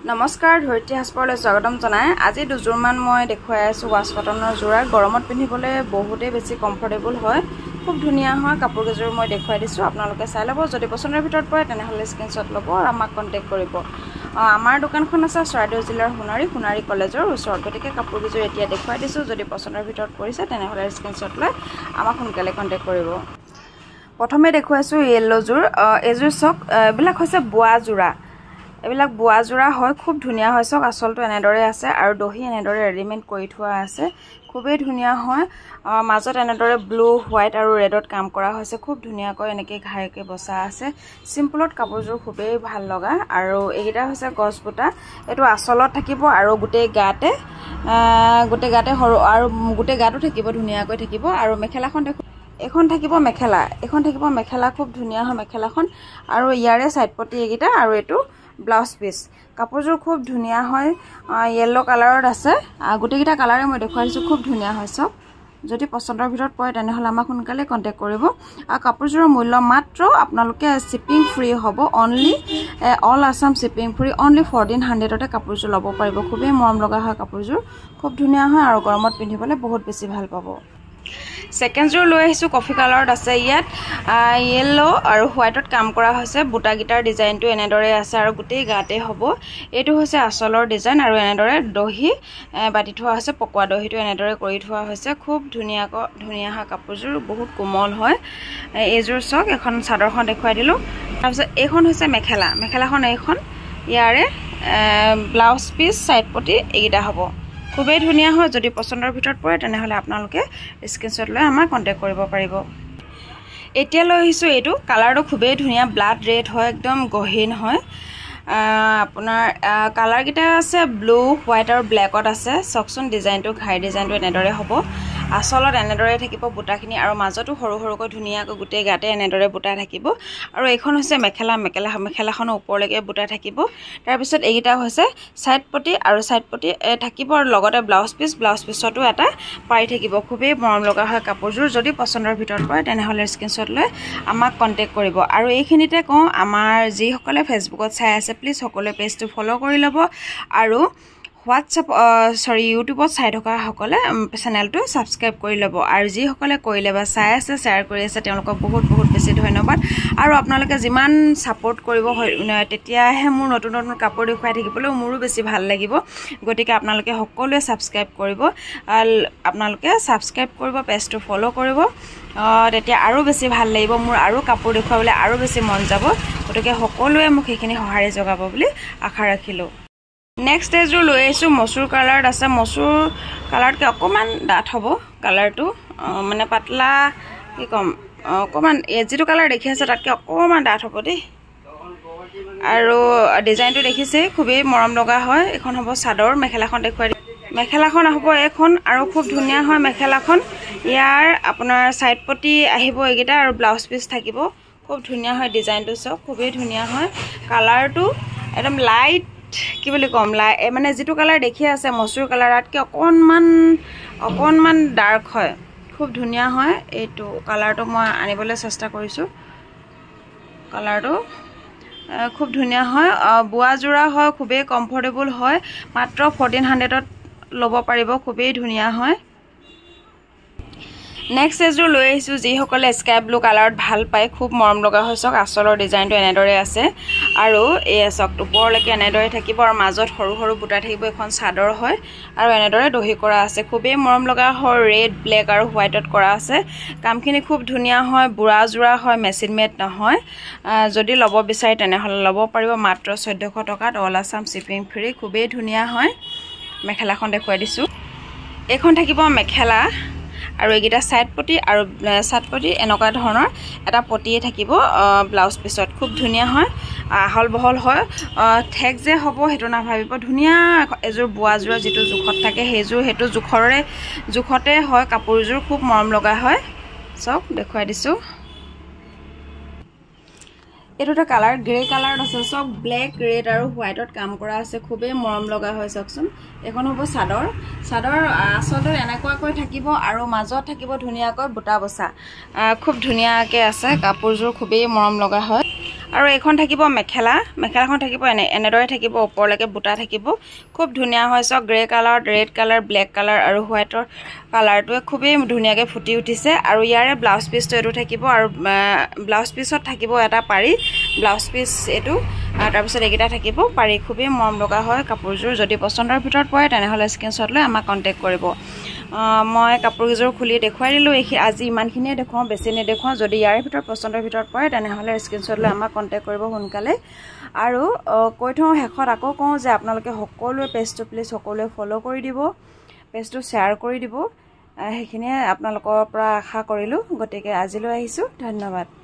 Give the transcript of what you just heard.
নমস্কাৰ ধৰিত্ৰী হাস্পৰলৈ স্বাগতম জনাই আজি দুজোৰমান মই দেখুৱাই আছো ৱাছ কটনৰ জোৰা গৰমত পিন্ধিবলৈ বহুতেই বেছি কমফৰ্টেবল হয় খুব ধুনীয়া হয় কাপোৰ কেজোৰ মই দেখুৱাই দিছো আপোনালোকে চাই লব যদি পছন্দৰ ভিতৰত পৰে তেনেহলে স্ক্ৰিনশ্বট ল'ব আৰু আমাক কন্টাক্ট কৰিব আমাৰ দোকানখন আছে চৰাইদেউ জিলাৰ সোণাৰী কলেজৰ ওচৰত গতিকে কাপোৰ কেজোৰ এতিয়া দেখুৱাই দিছো যদি পছন্দৰ ভিতৰত পৰিছে তেনেহলে স্ক্ৰিনশ্বট লৈ আমাক সোনকালে কন্টাক্ট কৰিব প্ৰথমে দেখুৱাইছো ইয়েলো জোৰ এজোৰ চক এবিলাক হৈছে বোৱা জোৰা এবিলাক বোৱা জোৰা হয় খুব ধুনীয়া হয় চক আসলটো এনেদৰে আছে আৰু দহি এনেদৰে ৰেডিমেড কৰি থোৱা আছে খুবেই ধুনীয়া হয় মাজত এনেদৰে ব্লু হোৱাইট আৰু ৰেডত কাম কৰা হৈছে খুব ধুনীয়াকৈ এনেকৈ ঘাইকে বসা আছে সিম্পলত কাপোৰজোৰ খুবেই ভাল লগা আৰু এইটা হৈছে গছ বুটা এটো আসলত থাকিব আৰু গুটে গাতে হৰু আৰু গুটে গাটো থাকিব ধুনীয়াকৈ থাকিব আৰু মেখেলাখন দেখো এখন থাকিব মেখেলা খুব ধুনীয়া হয় মেখেলাখন আৰু ইয়াৰে সাইড পটি এইটা আৰু এটো ব্লাউজ পিস কাপোৰজোৰ খুব ধুনীয়া হয় ইয়েলো কালাৰত আছে গুটেকিটা কালাৰে মই দেখুৱাই দিছো খুব ধুনীয়া হয় সব যদি পছন্দৰ ভিতৰত পৰে তেনেহলে আমাক সোনকালে কন্টাক্ট কৰিব আৰু কাপোৰজোৰৰ মূল্য মাত্ৰ আপোনালোকে শিপিং ফ্ৰী হ'ব only all Assam shipping free only 1400 তে কাপোৰজোৰ ল'ব পাৰিব খুবেই মৰম লগা হয় কাপোৰজোৰ খুব ধুনীয়া হয় আৰু গৰমত পিন্ধিবলৈ বহুত বেছি ভাল পাব সেকেন্ড জোৰ লৈ আহিছো কফি কালাৰত আছে ইয়াত ইয়েলো আৰু হোৱাইটত কাম কৰা হৈছে বুটা গিটাৰ ডিজাইনটো এনেদৰে আছে আৰু গুটেই গাতে হ'ব এটো হৈছে আসলৰ ডিজাইন আৰু এনেদৰে দহি বাটি থোৱা আছে পকোৱা দহিটো এনেদৰে কৰি থোৱা হৈছে খুব ধুনীয়া হয় কাপোৰজোৰ বহুত কোমল হয় এজোৰ চক এখন চাদৰখন দেখুৱাই দিলো তাৰপিছত এইখন হৈছে মেখেলাখন এইখন ইয়াৰে ব্লাউজ পিস সাইড পটি এইটা হ'ব খুবেই ধুনীয়া হয় যদি পছন্দৰ ভিতৰত পৰে তেনেহলে আপোনালোকে স্ক্ৰিনশ্বট লৈ আমাক কন্টাক্ট কৰিব পাৰিব এতিয়া লৈ আহিছো এটো কালাৰটো খুবেই ধুনীয়া ব্লাড ৰেড হয় একদম গহীন হয় আপোনাৰ কালাৰ গিটা আছে ব্লু হোৱাইট আৰু ব্ল্যাকত আছে সকচন ডিজাইনটো ঘাই ডিজাইনটো এনেদৰে হ'ব আসলত এনেদৰে থাকিব বুটাখিনি আৰু মাজতো সৰু সৰুকৈ ধুনীয়াকৈ গুটে গাতে এনেদৰে বুটা থাকিব আৰু এইখন হৈছে মেখেলাখনৰ ওপৰলৈকে বুটা থাকিব তাৰ পিছত এইটা হৈছে সাইড পটি আৰু সাইড পটি থাকিব আৰু লগতে ব্লাউজ পিছতো এটা পাই থাকিব খুবেই মৰম লগা হয় কাপোৰজোৰ যদি পছন্দৰ ভিতৰত পৰে তেনেহলে স্ক্ৰিনশ্বট লৈ আমাক কন্টাক্ট কৰিব আৰু এইখিনিতে কওঁ আমাৰ যি সকলে ফেসবুকত চাই আছে প্লিজ সকলে পেজটো ফলো কৰি লব আৰু ইউটিউবত চাই থকা সকলে চেনেলটো সাবস্ক্ৰাইব কৰি লব আৰু যি সকলে কৰিলে বা চাই আছে শেয়াৰ কৰি আছে তেওঁলোকক বহুত বেছি ধন্যবাদ আৰু আপোনালোকে যিমান সাপোৰ্ট কৰিব তেতিয়াহে মোৰ নতুন কাপোৰ দেখুৱাই থাকিবলৈ মোৰো বেছি ভাল লাগিব গতিকে আপোনালোকে সকলোৱে সাবস্ক্ৰাইব কৰিব পেজটো ফলো কৰিব তেতিয়া আৰু বেছি ভাল লাগিব মোৰ আৰু কাপোৰ দেখুৱাবলৈ আৰু বেছি মন যাব গতিকে সকলোৱে মোক এইখিনি সহায় যোগাব বুলি আশা ৰাখিলো নেক্সট এজোৰ লৈ আহিছো মসুৰ কালাৰত আছে মসুৰ কালাৰতকে অকমান ডাঠ হ'ব কালাৰটো মানে পাতলা কি কম অকমান এজিটো কালাৰ দেখি আছে তাতকে অকমান ডাঠ হ'ব দেই আৰু ডিজাইনটো দেখিছে খুবেই মৰম লগা হয় এখন হ'ব চাদৰ মেখেলাখন দেখুৱাই মেখেলাখন হ'ব এখন আৰু খুব ধুনীয়া হয় মেখেলাখন ইয়াৰ আপোনাৰ সাইড পটি আহিব এইগিটা আৰু ব্লাউজ পিস থাকিব খুব ধুনীয়া হয় ডিজাইনটো সব খুবেই ধুনীয়া হয় কালাৰটো একদম লাইট কি বুলি কম মানে যেটো কালাৰ দেখি আছে মসুৰ কালাৰতকে অকনমান ডাৰ্ক হয় খুব ধুনীয়া হয় এইটো কালাৰটো মই আনিবলৈ চেষ্টা কৰিছো কালাৰটো খুব ধুনীয়া হয় বুৱা জোৰা হয় খুবেই কমফৰ্টেবল হয় মাত্ৰ 1400 ত ল'ব পাৰিব খুবেই ধুনীয়া হয় নেক্সট এজোৰ লৈ আহিছো যি সকলে স্কাই ব্লু কালাৰত ভাল পায় খুব মৰম লগা হয় চক আসলৰ ডিজাইনটো এনেদৰে আছে আৰু এই চক ওপৰলৈকে এনেদৰে থাকিব আৰু মাজত সৰু বুটা থাকিব এখন চাদৰ হয় আৰু এনেদৰে দহি কৰা আছে খুবেই মৰম লগা হয় ৰেড ব্ল্যাক আৰু হোৱাইটত কৰা আছে কামখিনি খুব ধুনীয়া হয় বুঢ়া জোৰা হয় মেচিন মেড নহয় যদি ল'ব বিচাৰে তেনেহলে ল'ব পাৰিব মাত্ৰ 1400 টকাত অল আসাম শিপিং ফ্ৰী খুবেই ধুনীয়া হয় মেখেলাখন দেখুৱাই দিছো এখন থাকিব মেখেলা আৰু এইগিটা সাইড পটি আৰু সাইড পটি এনেকুৱা ধৰণৰ এটা পটিয়ে থাকিব ব্লাউজ পিছত খুব ধুনীয়া হয় আহল বহল হয় ঠেক যে হ'ব হেতু না ভাবিব ধুনীয়া এজোৰ বুৱা জোৰা যেটো জুখত থাকে হেতু জুখতে হয় কাপোৰজোৰ খুব মৰম লগা হয় সব দেখুৱাই দিছো এটোটা কালাৰ গ্ৰে কালাৰত আছে সব ব্ল্যাক ৰেড আৰু হোৱাইটত কাম কৰা আছে খুবেই মৰম লগা হয় সকচোন এখন হ'ব চাদৰ আসলতে এনেকুৱাকৈ থাকিব আৰু মাজত থাকিব ধুনীয়াকৈ বুটা বসা খুব ধুনীয়াকৈ আছে কাপোৰজোৰ খুবেই মৰম লগা হয় আৰু এইখন থাকিব মেখেলাখন থাকিব এনেদৰে থাকিব ওপৰলৈকে বুটা থাকিব খুব ধুনীয়া হয় চাওক grey colour red colour black colour আৰু হোৱাইটৰ কালাৰটোৱে খুবেই ধুনীয়াকৈ ফুটি উঠিছে আৰু ইয়াৰে ব্লাউজ পিচটো এইটো থাকিব আৰু ব্লাউজ পিচত থাকিব এটা পাৰি ব্লাউজ পিচ এইটো আৰু তাৰপিছত এইকেইটা থাকিব পাৰি খুবেই মৰম লগা হয় কাপোৰযোৰ যদি পচন্দৰ ভিতৰত পৰে তেনেহ'লে স্ক্ৰীনশ্বট লৈ আমাক কণ্টেক্ট কৰিব মই কাপোৰযোৰ খুলি দেখুৱাই দিলোঁ আজি ইমানখিনিয়ে দেখুৱাওঁ বেছি নেদেখুৱাওঁ যদি ইয়াৰে ভিতৰত পচন্দৰ ভিতৰত পৰে তেনেহ'লে স্ক্ৰীনশ্বট লৈ আমাক কণ্টেক্ট কৰিব সোনকালে আৰু কৈ থওঁ শেষত আকৌ কওঁ যে আপোনালোকে সকলোৱে পেজটো প্লিজ সকলোৱে ফ'ল' কৰি দিব পেজটো শ্বেয়াৰ কৰি দিব সেইখিনিয়ে আপোনালোকৰ পৰা আশা কৰিলোঁ গতিকে আজিলৈ আহিছোঁ ধন্যবাদ